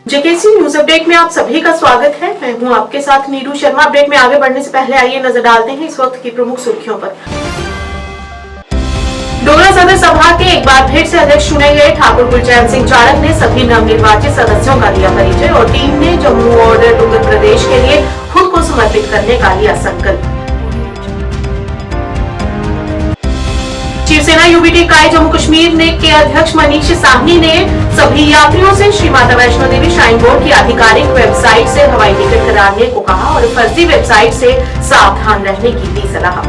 JKC news update में आप सभी का स्वागत है। मैं हूं आपके साथ नीरू शर्मा। अपडेट में आगे बढ़ने से पहले आइए नजर डालते हैं इस वक्त की प्रमुख सुर्खियों पर। डोगरा सदर सभा के एक बार फिर से अध्यक्ष चुने गए ठाकुर गुलचैन सिंह चाड़क ने सभी नवनिर्वाचित सदस्यों का दिया परिचय और टीम ने जम्मू और डुंगर प्रदेश के लिए खुद को समर्पित करने का लिया संकल्प। शिवसेना यूबीटी इकाई जम्मू कश्मीर के अध्यक्ष मनीष साहनी ने सभी यात्रियों से श्री माता वैष्णो देवी श्राइन बोर्ड की आधिकारिक वेबसाइट से हवाई टिकट कराने को कहा और फर्जी वेबसाइट से सावधान रहने की दी सलाह।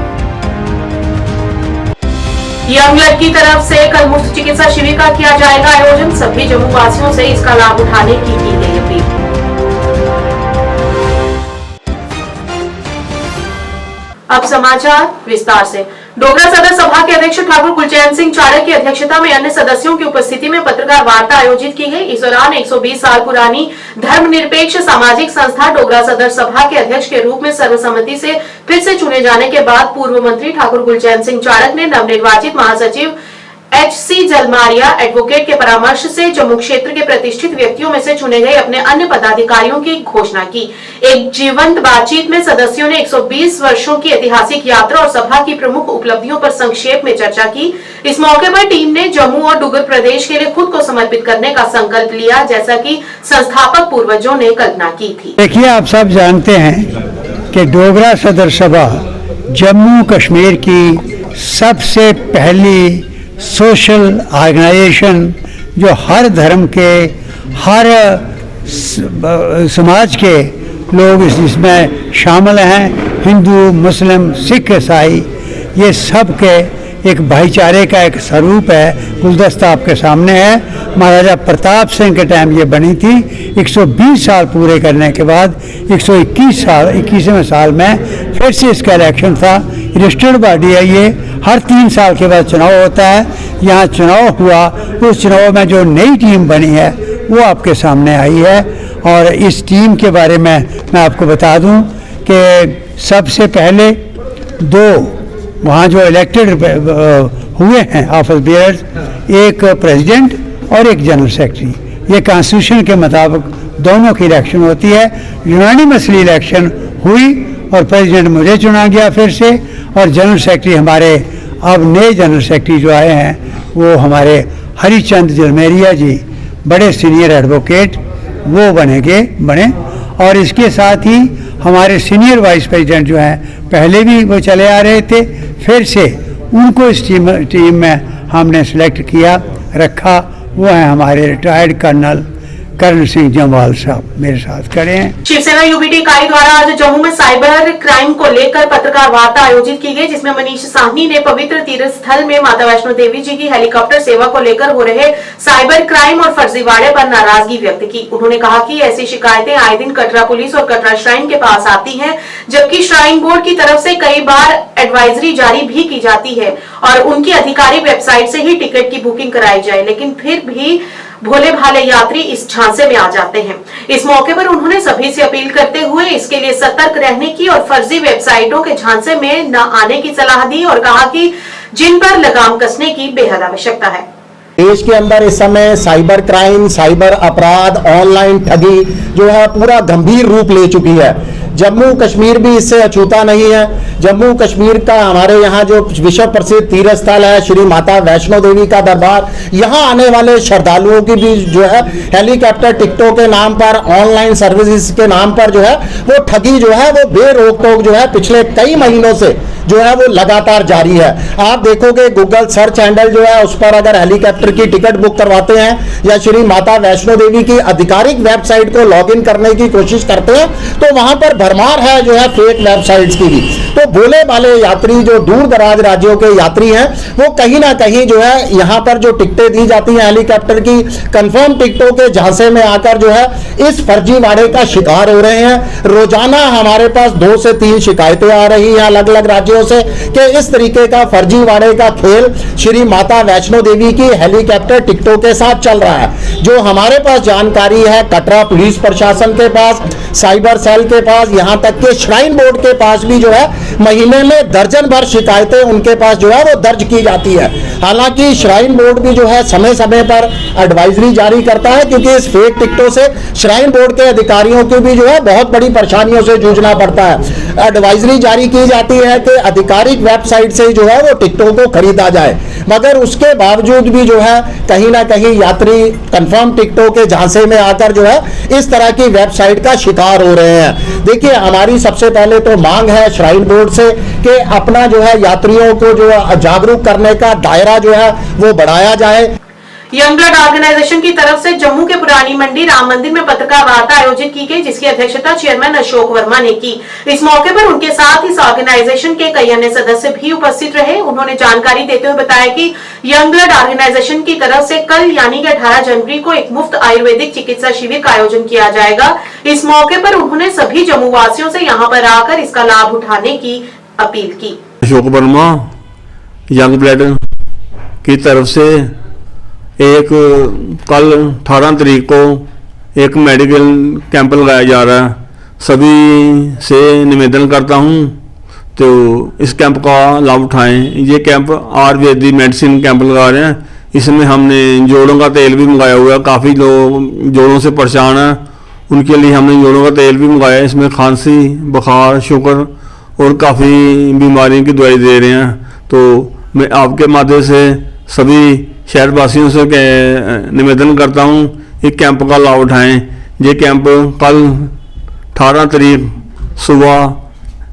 यंग ब्लड की तरफ से कल मुफ्त चिकित्सा शिविर का किया जाएगा आयोजन। सभी जम्मू वासियों से इसका लाभ उठाने की गई अपील। अब समाचार विस्तार से। डोगरा सदर सभा के अध्यक्ष ठाकुर गुलचैन सिंह चाड़क की अध्यक्षता में अन्य सदस्यों की उपस्थिति में पत्रकार वार्ता आयोजित की गई। इस दौरान 120 साल पुरानी धर्मनिरपेक्ष सामाजिक संस्था डोगरा सदर सभा के अध्यक्ष के रूप में सर्वसम्मति से फिर से चुने जाने के बाद पूर्व मंत्री ठाकुर गुलचैन सिंह चाड़क ने नवनिर्वाचित महासचिव HC जलमारिया एडवोकेट के परामर्श से जम्मू क्षेत्र के प्रतिष्ठित व्यक्तियों में से चुने गए अपने अन्य पदाधिकारियों की घोषणा की। एक जीवंत बातचीत में सदस्यों ने 120 वर्षों की ऐतिहासिक यात्रा और सभा की प्रमुख उपलब्धियों पर संक्षेप में चर्चा की। इस मौके पर टीम ने जम्मू और डुंगर प्रदेश के लिए खुद को समर्पित करने का संकल्प लिया, जैसा कि संस्थापक पूर्वजों ने कल्पना की थी। देखिए, आप सब जानते हैं कि डोगरा सदर सभा जम्मू कश्मीर की सबसे पहली सोशल ऑर्गेनाइजेशन जो हर धर्म के, हर समाज के लोग इसमें शामिल हैं, हिंदू, मुस्लिम, सिख, ईसाई, ये सब के एक भाईचारे का एक स्वरूप है। गुलदस्ता आपके सामने है। महाराजा प्रताप सिंह के टाइम ये बनी थी। 120 साल पूरे करने के बाद 21वें साल में फिर से इसका इलेक्शन था। रजिस्टर्ड बॉडी है ये। हर 3 साल के बाद चुनाव होता है। यहाँ चुनाव हुआ, उस चुनाव में जो नई टीम बनी है वो आपके सामने आई है। और इस टीम के बारे में मैं आपको बता दूं कि सबसे पहले 2 वहाँ जो इलेक्टेड हुए हैं ऑफिस बेयर्स, एक प्रेसिडेंट और एक जनरल सेक्रेटरी। ये कॉन्स्टिट्यूशन के मुताबिक दोनों की इलेक्शन होती है। यूनानिमसली इलेक्शन हुई और प्रेसिडेंट मुझे चुना गया फिर से, और जनरल सेक्रेटरी हमारे अब नए जनरल सेक्रेटरी जो आए हैं वो हमारे हरिचंद जलमेरिया जी, बड़े सीनियर एडवोकेट, वो बने। और इसके साथ ही हमारे सीनियर वाइस प्रेसिडेंट जो हैं, पहले भी वो चले आ रहे थे, फिर से उनको इस टीम में हमने सेलेक्ट किया, रखा। वो हैं हमारे रिटायर्ड करण सिंह जम्वाल साहब मेरे साथ खड़े हैं। शिवसेना यूबीटी इकाई द्वारा आज जम्मू में साइबर क्राइम को लेकर पत्रकार वार्ता आयोजित की गई, जिसमें मनीष साहनी ने पवित्र तीर्थ स्थल में माता वैष्णो देवी जी की हेलीकॉप्टर सेवा को लेकर हो रहे साइबर क्राइम और फर्जीवाड़े पर नाराजगी व्यक्त की। उन्होंने कहा कि ऐसी शिकायतें आए दिन कटरा पुलिस और कटरा श्राइन के पास आती हैं, जबकि श्राइन बोर्ड की तरफ से कई बार एडवाइजरी जारी भी की जाती है और उनकी आधिकारिक वेबसाइट से ही टिकट की बुकिंग कराई जाए, लेकिन फिर भी भोले भाले यात्री इस झांसे में आ जाते हैं। इस मौके पर उन्होंने सभी से अपील करते हुए इसके लिए सतर्क रहने की और फर्जी वेबसाइटों के झांसे में न आने की सलाह दी और कहा कि जिन पर लगाम कसने की बेहद आवश्यकता है। देश के अंदर इस समय साइबर क्राइम, साइबर अपराध, ऑनलाइन ठगी जो है पूरा गंभीर रूप ले चुकी है। जम्मू कश्मीर भी इससे अछूता नहीं है। जम्मू कश्मीर का हमारे यहाँ जो विश्व प्रसिद्ध तीर्थ स्थल है श्री माता वैष्णो देवी का दरबार, यहाँ आने वाले श्रद्धालुओं की भी जो है हेलीकॉप्टर टिकटों के नाम पर, ऑनलाइन सर्विसेज के नाम पर जो है वो ठगी जो है वो बेरोक टोक जो है पिछले कई महीनों से जो है वो लगातार जारी है। आप देखोगे गूगल सर्च हैंडल जो है उस पर अगर हेलीकॉप्टर की टिकट बुक करवाते हैं या श्री माता वैष्णो देवी की आधिकारिक वेबसाइट को लॉगिन करने की कोशिश करते हैं तो वहां पर भरमार है जो है फेक वेबसाइट्स की भी। तो भोले भाले यात्री जो दूर दराज राज्यों के यात्री हैं वो कहीं ना कहीं जो है यहाँ पर जो टिकटें दी जाती हैं हेलीकॉप्टर की, कंफर्म टिकटों के झांसे में आकर जो है इस फर्जीवाड़े का शिकार हो रहे हैं। रोजाना हमारे पास 2 से 3 शिकायतें आ रही हैं अलग अलग राज्यों कहानियों से कि इस तरीके का फर्जीवाड़े का खेल श्री माता वैष्णो देवी की हेलीकॉप्टर टिकटों के साथ चल रहा है। जो हमारे पास जानकारी है, कटरा पुलिस प्रशासन के पास, साइबर सेल के पास, यहाँ तक के श्राइन बोर्ड के पास भी जो है महीने में दर्जन भर शिकायतें उनके पास जो है वो दर्ज की जाती है। हालांकि श्राइन बोर्ड भी जो है समय समय पर एडवाइजरी जारी करता है, क्योंकि इस फेक टिकटों से श्राइन बोर्ड के अधिकारियों को भी जो है बहुत बड़ी परेशानियों से जूझना पड़ता है। एडवाइजरी जारी की जाती है कि आधिकारिक वेबसाइट से जो है वो टिकटों को खरीदा जाए, मगर उसके बावजूद भी जो है कहीं ना कहीं यात्री कंफर्म टिकटों के झांसे में आकर जो है इस तरह की वेबसाइट का शिकार हो रहे हैं। देखिए, हमारी सबसे पहले तो मांग है श्राइन बोर्ड से कि अपना जो है यात्रियों को जो जागरूक करने का दायरा जो है वो बढ़ाया जाए। यंग ब्लड ऑर्गेनाइजेशन की तरफ से जम्मू के पुरानी मंडी राम मंदिर में पत्रकार वार्ता आयोजित की गई, जिसकी अध्यक्षता चेयरमैन अशोक वर्मा ने की। इस मौके पर उनके साथ इस ऑर्गेनाइजेशन के कई अन्य सदस्य भी उपस्थित रहे। उन्होंने जानकारी देते हुए बताया कि यंग ब्लड ऑर्गेनाइजेशन की तरफ से कल यानी कि 18 जनवरी को एक मुफ्त आयुर्वेदिक चिकित्सा शिविर का आयोजन किया जाएगा। इस मौके पर उन्होंने सभी जम्मू वासियों से यहाँ पर आकर इसका लाभ उठाने की अपील की। अशोक वर्मा यंग ब्लड की तरफ से एक कल 18 तारीख को एक मेडिकल कैंप लगाया जा रहा है। सभी से निवेदन करता हूं तो इस कैंप का लाभ उठाएं। ये कैंप आयुर्वेदिक मेडिसिन कैंप लगा रहे हैं। इसमें हमने जोड़ों का तेल भी मंगाया हुआ है। काफ़ी लोग जोड़ों से परेशान हैं, उनके लिए हमने जोड़ों का तेल भी मंगाया। इसमें खांसी, बुखार, शुगर और काफ़ी बीमारियों की दवाई दे रहे हैं। तो मैं आपके माध्यम से सभी शहरवासियों से निवेदन करता हूं, इस कैंप का लाभ उठाएं। ये कैंप कल 18 तारीख सुबह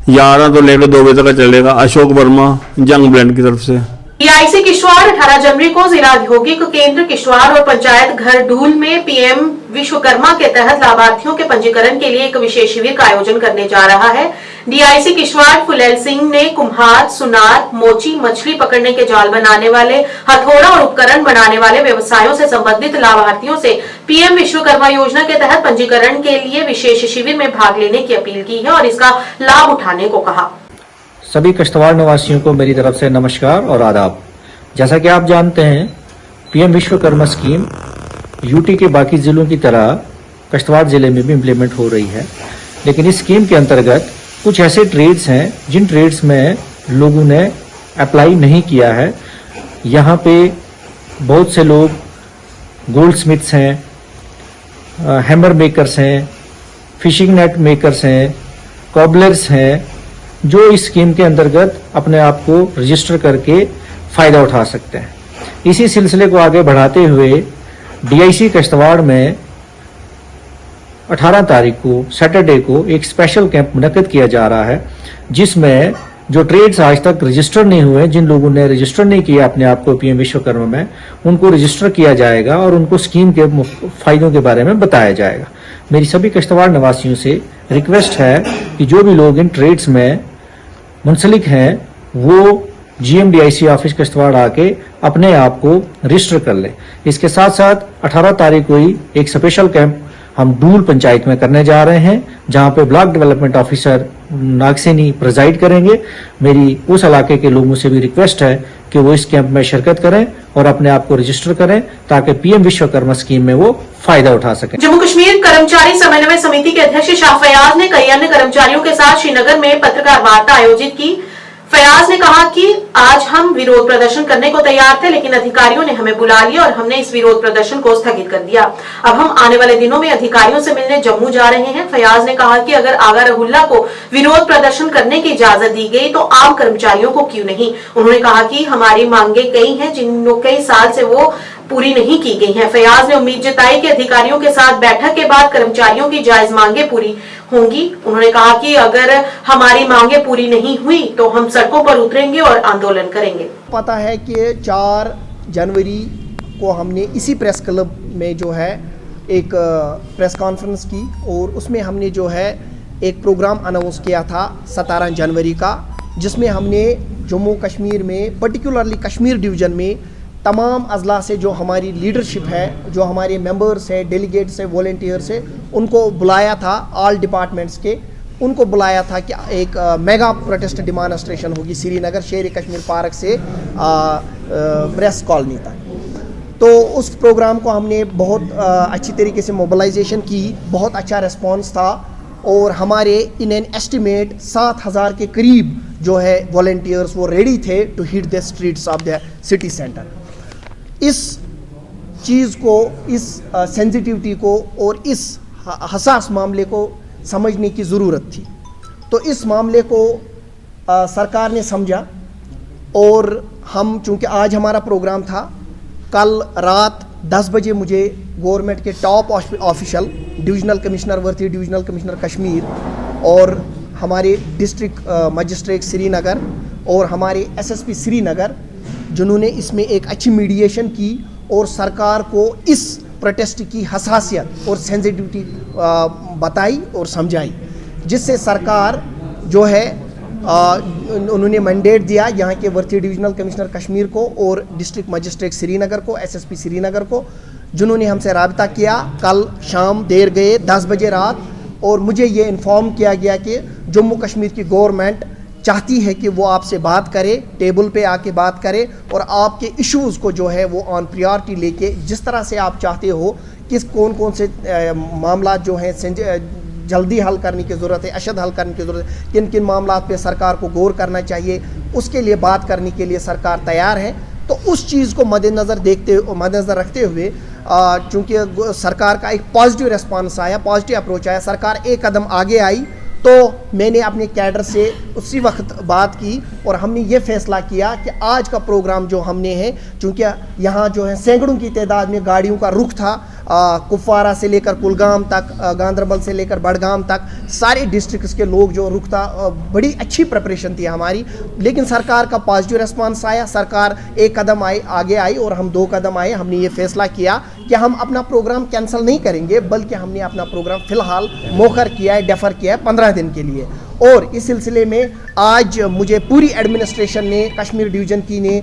11 तो लेकर 2 बजे तक चलेगा। अशोक वर्मा यंग ब्लड की तरफ से। डीआईसी किश्तवाड़ 18 जनवरी को जिला औद्योगिक केंद्र किश्तवाड़ और पंचायत घर ढूल में पीएम विश्वकर्मा के तहत लाभार्थियों के पंजीकरण के लिए एक विशेष शिविर का आयोजन करने जा रहा है। डीआईसी किश्तवाड़ फुलेल सिंह ने कुम्हार, सुनार, मोची, मछली पकड़ने के जाल बनाने वाले, हथौड़ा और उपकरण बनाने वाले व्यवसायों से संबंधित लाभार्थियों से पीएम विश्वकर्मा योजना के तहत पंजीकरण के लिए विशेष शिविर में भाग लेने की अपील की है और इसका लाभ उठाने को कहा। सभी किश्तवाड़ निवासियों को मेरी तरफ से नमस्कार और आदाब। जैसा कि आप जानते हैं, पीएम विश्वकर्मा स्कीम यूटी के बाकी जिलों की तरह किश्तवाड़ जिले में भी इम्प्लीमेंट हो रही है, लेकिन इस स्कीम के अंतर्गत कुछ ऐसे ट्रेड्स हैं जिन ट्रेड्स में लोगों ने अप्लाई नहीं किया है। यहाँ पे बहुत से लोग गोल्ड स्मिथ्स हैं, हैमर मेकर्स हैं, फिशिंग नेट मेकर्स हैं, कॉबलर्स हैं, जो इस स्कीम के अंतर्गत अपने आप को रजिस्टर करके फ़ायदा उठा सकते हैं। इसी सिलसिले को आगे बढ़ाते हुए डीआईसी किश्तवाड़ में 18 तारीख को सैटरडे को एक स्पेशल कैंप मुनक्किद किया जा रहा है, जिसमें जो ट्रेड्स आज तक रजिस्टर नहीं हुए, जिन लोगों ने रजिस्टर नहीं किया अपने आप को पीएम विश्वकर्मा में, उनको रजिस्टर किया जाएगा और उनको स्कीम के फायदों के बारे में बताया जाएगा। मेरी सभी किश्तवाड़ निवासियों से रिक्वेस्ट है कि जो भी लोग इन ट्रेड्स में मुंसलिक हैं वो जीएमडीआईसी ऑफिस किश्तवाड़ आके अपने आप को रजिस्टर कर लें। इसके साथ साथ 18 तारीख को ही एक स्पेशल कैंप हम ढूल पंचायत में करने जा रहे हैं, जहां पे block development officer Nagseni preside करेंगे। मेरी उस इलाके के लोगों से भी रिक्वेस्ट है कि वो इस कैंप में शिरकत करें और अपने आप को रजिस्टर करें, ताकि पीएम विश्वकर्मा स्कीम में वो फायदा उठा सकें। जम्मू कश्मीर कर्मचारी समन्वय समिति के अध्यक्ष शाह फयाज ने कई अन्य कर्मचारियों के साथ श्रीनगर में पत्रकार वार्ता आयोजित की। फयाज ने कहा कि आज हम विरोध प्रदर्शन करने को तैयार थे, लेकिन अधिकारियों ने हमें बुला लिया और हमने इस विरोध प्रदर्शन को स्थगित कर दिया। अब हम आने वाले दिनों में अधिकारियों से मिलने जम्मू जा रहे हैं। फयाज ने कहा कि अगर आगा रहुल्ला को विरोध प्रदर्शन करने की इजाजत दी गई तो आम कर्मचारियों को क्यों नहीं। उन्होंने कहा कि हमारी मांगे कई हैं जिन कई साल से वो पूरी नहीं की गई हैं। फयाज ने उम्मीद जताई कि अधिकारियों के साथ बैठक के बाद कर्मचारियों की जायज मांगे पूरी होंगी। उन्होंने कहा कि अगर हमारी मांगे पूरी नहीं हुई तो हम सड़कों पर उतरेंगे और आंदोलन करेंगे। पता है कि 4 जनवरी को हमने इसी प्रेस क्लब में जो है एक प्रेस कॉन्फ्रेंस की और उसमें हमने जो है एक प्रोग्राम अनाउंस किया था 17 जनवरी का, जिसमें हमने जम्मू कश्मीर में पर्टिकुलरली कश्मीर डिवीज़न में तमाम अजला से जो हमारी लीडरशिप है, जो हमारे मेंबर्स है, डेलीगेट्स है, वॉलंटियर्स है, उनको बुलाया था ऑल डिपार्टमेंट्स के। उनको बुलाया था कि एक मेगा प्रोटेस्ट डिमॉन्स्ट्रेशन होगी श्रीनगर शेर कश्मीर पार्क से प्रेस कॉलोनी तक। तो उस प्रोग्राम को हमने बहुत अच्छी तरीके से मोबिलाइजेशन की, बहुत अच्छा रिस्पांस था और हमारे इन एन एस्टिमेट 7,000 के करीब जो है वॉलंटियर्स वो रेडी थे to hit the streets of the city centre. इस चीज़ को, इस सेंसिटिविटी को और इस हसास मामले को समझने की ज़रूरत थी। तो इस मामले को सरकार ने समझा और हम, चूँकि आज हमारा प्रोग्राम था, कल रात 10 बजे मुझे गवर्नमेंट के टॉप ऑफिशियल डिविजनल कमिश्नर वर्ती, डिविजनल कमिश्नर कश्मीर और हमारे डिस्ट्रिक्ट मजिस्ट्रेट श्रीनगर और हमारे एसएसपी श्रीनगर, जिन्होंने इसमें एक अच्छी मीडिएशन की और सरकार को इस प्रोटेस्ट की हसासियत और सेंसिटिविटी बताई और समझाई, जिससे सरकार जो है उन्होंने मैंडेट दिया यहाँ के वर्ती डिविजनल कमिश्नर कश्मीर को और डिस्ट्रिक्ट मजिस्ट्रेट श्रीनगर को, एसएसपी श्रीनगर को, जिन्होंने हमसे रब्ता किया। कल शाम देर गए 10 बजे रात, और मुझे ये इन्फॉर्म किया गया कि जम्मू कश्मीर की गवर्नमेंट चाहती है कि वो आपसे बात करे, टेबल पे आके बात करे और आपके इश्यूज़ को जो है वो ऑन प्रायोरिटी लेके, जिस तरह से आप चाहते हो, किस कौन कौन से मामला जो हैं जल्दी हल करने की ज़रूरत है, अशद हल करने की ज़रूरत है, किन किन मामला पे सरकार को गौर करना चाहिए, उसके लिए बात करने के लिए सरकार तैयार है। तो उस चीज़ को मद्देनज़र रखते हुए, चूँकि सरकार का एक पॉजिटिव रिस्पांस आया, पॉजिटिव अप्रोच आया, सरकार एक कदम आगे आई, तो मैंने अपने कैडर से उसी वक्त बात की और हमने ये फैसला किया कि आज का प्रोग्राम जो हमने है, चूँकि यहाँ जो है सैकड़ों की तादाद में गाड़ियों का रुख था, कुपवारा से लेकर कुलगाम तक, गांदरबल से लेकर बड़गाम तक, सारे डिस्ट्रिक्ट्स के लोग जो रुख था, बड़ी अच्छी प्रिपरेशन थी हमारी। लेकिन सरकार का पॉजिटिव रिस्पांस आया, सरकार एक कदम आगे आई और हम 2 कदम आए। हमने ये फैसला किया कि हम अपना प्रोग्राम कैंसिल नहीं करेंगे, बल्कि हमने अपना प्रोग्राम फ़िलहाल मौखर किया है, डेफर किया है 15 दिन के लिए। और इस सिलसिले में आज मुझे पूरी एडमिनिस्ट्रेशन ने, कश्मीर डिवीज़न की ने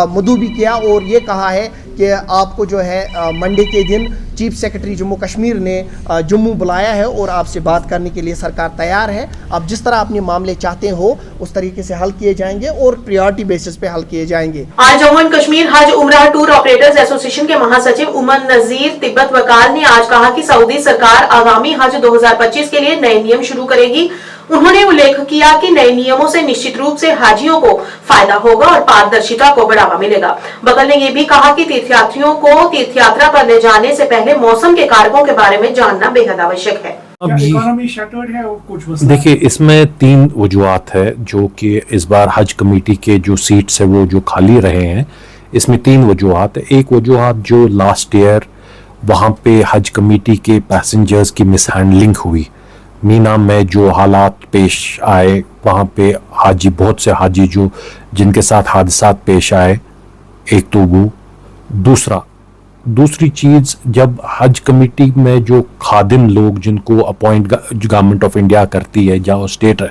मदऊ भी किया और ये कहा है कि आपको जो है मंडे के दिन चीफ सेक्रेटरी जम्मू कश्मीर ने जम्मू बुलाया है और आपसे बात करने के लिए सरकार तैयार है। आप जिस तरह अपने मामले चाहते हो उस तरीके से हल किए जाएंगे और प्रायोरिटी बेसिस पे हल किए जाएंगे। आज जम्मू एंड कश्मीर हज उम्राह टूर ऑपरेटर्स एसोसिएशन के महासचिव उमर नजीर तिब्बत वकाल ने आज कहा कि सऊदी सरकार आगामी हज 2025 के लिए नए नियम शुरू करेगी। उन्होंने उल्लेख किया कि नए नियमों से निश्चित रूप से हाजियों को फायदा होगा और पारदर्शिता को बढ़ावा मिलेगा। बगल ने यह भी कहा कि तीर्थयात्रियों को तीर्थयात्रा पर ले जाने से पहले मौसम के कारकों के बारे में जानना बेहद आवश्यक है। इकोनॉमी शटर्ड है और कुछ देखिए, इसमें 3 वजूहात है जो कि इस बार हज कमेटी के जो सीट्स है वो जो खाली रहे हैं, इसमें 3 वजूहात है। एक वजूहात जो लास्ट ईयर वहाँ पे हज कमेटी के पैसेंजर्स की मिसहैंडलिंग हुई, मीना में जो हालात पेश आए, वहाँ पे हाजी, बहुत से हाजी जो जिनके साथ हादसात पेश आए, एक तो वो। दूसरी चीज़, जब हज कमेटी में जो खादिम लोग जिनको अपॉइंट गवर्नमेंट ऑफ इंडिया करती है, जहाँ स्टेट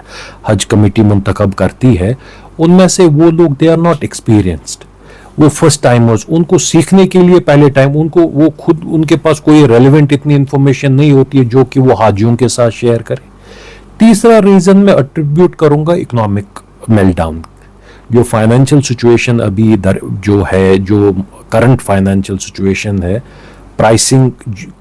हज कमेटी मुंतखब करती है, उनमें से वो लोग दे आर नॉट एक्सपीरियंस्ड, वो फर्स्ट टाइमर्स, उनको सीखने के लिए पहले टाइम, उनको वो खुद, उनके पास कोई रेलेवेंट इतनी इन्फॉर्मेशन नहीं होती है जो कि वो हाजियों के साथ शेयर करें। तीसरा रीज़न मैं अट्रीब्यूट करूँगा इकोनॉमिक मेल्टडाउन। जो फाइनेंशियल सिचुएशन अभी जो है, जो करंट फाइनेंशियल सिचुएशन है, प्राइसिंग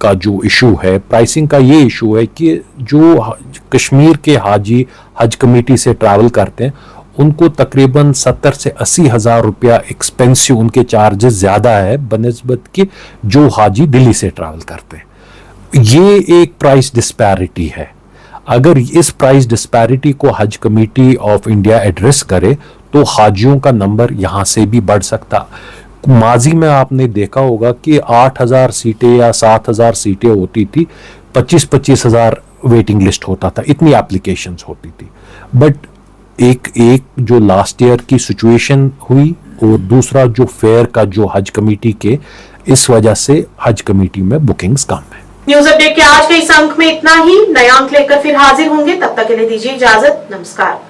का जो इशू है, प्राइसिंग का ये इशू है कि जो कश्मीर के हाजी हज कमेटी से ट्रैवल करते हैं, उनको तकरीबन 70 से 80 हज़ार रुपया एक्सपेंसिव, उनके चार्जेस ज़्यादा है बनिस्बत के जो हाजी दिल्ली से ट्रैवल करते हैं। ये एक प्राइस डिस्पैरिटी है। अगर इस प्राइस डिस्पैरिटी को हज कमेटी ऑफ इंडिया एड्रेस करे तो हाजियों का नंबर यहाँ से भी बढ़ सकता। माजी में आपने देखा होगा कि 8,000 सीटें या 7,000 सीटें होती थी, 25-25 हज़ार वेटिंग लिस्ट होता था, इतनी एप्लीकेशंस होती थी। बट एक जो लास्ट ईयर की सिचुएशन हुई और दूसरा जो फेयर का जो हज कमेटी के, इस वजह से हज कमेटी में बुकिंग्स कम है। न्यूज अपडेट के आज के इस अंक में इतना ही। नया अंक लेकर फिर हाजिर होंगे, तब तक के लिए दीजिए इजाजत। नमस्कार।